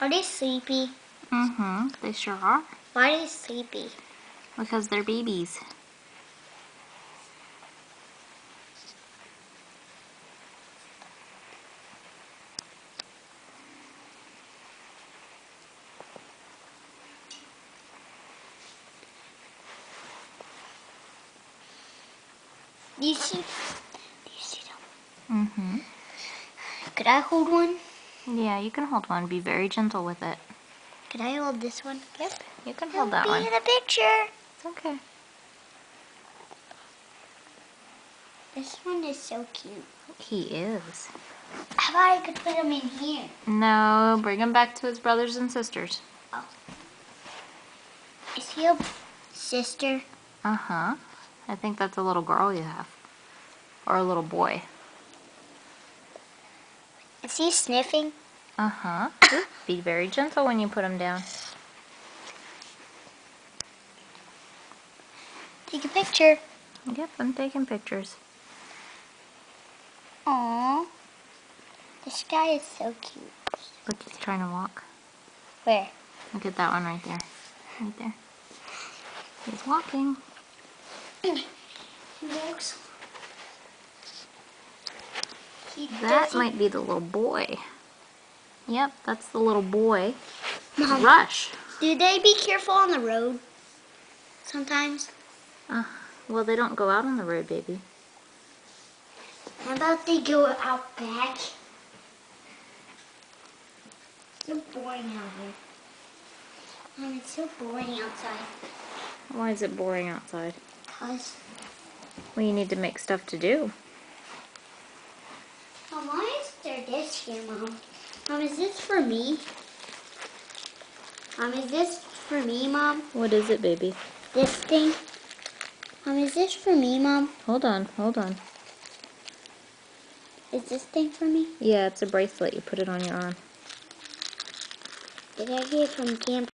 Are they sleepy? Mm-hmm. They sure are. Why are they sleepy? Because they're babies. Do you see them? Mm-hmm. Could I hold one? Yeah, you can hold one. Be very gentle with it. Could I hold this one? Yep, you can hold that Be one. in the picture. It's okay. This one is so cute. He is. How about I could put him in here? No, bring him back to his brothers and sisters. Oh. Is he a sister? Uh-huh. I think that's a little girl you have. Or a little boy. Is he sniffing? Uh-huh. Be very gentle when you put him down. Take a picture. Yep, I'm taking pictures. Aww. This guy is so cute. Look, he's trying to walk. Where? Look at that one right there. Right there. He's walking. He walks. That might be the little boy. Yep, that's the little boy. Mom, Rush. do they be careful on the road? Sometimes. Well, they don't go out on the road, baby. How about they go out back? It's so boring out here. Mom, it's so boring outside. Why is it boring outside? Because, Well, you need to make stuff to do. Mom, why is there this here, Mom? Mom, is this for me? Mom, is this for me, Mom? What is it, baby? This thing? Mom, is this for me, Mom? Hold on, hold on. Is this thing for me? Yeah, it's a bracelet. You put it on your arm. Did I get it from Camp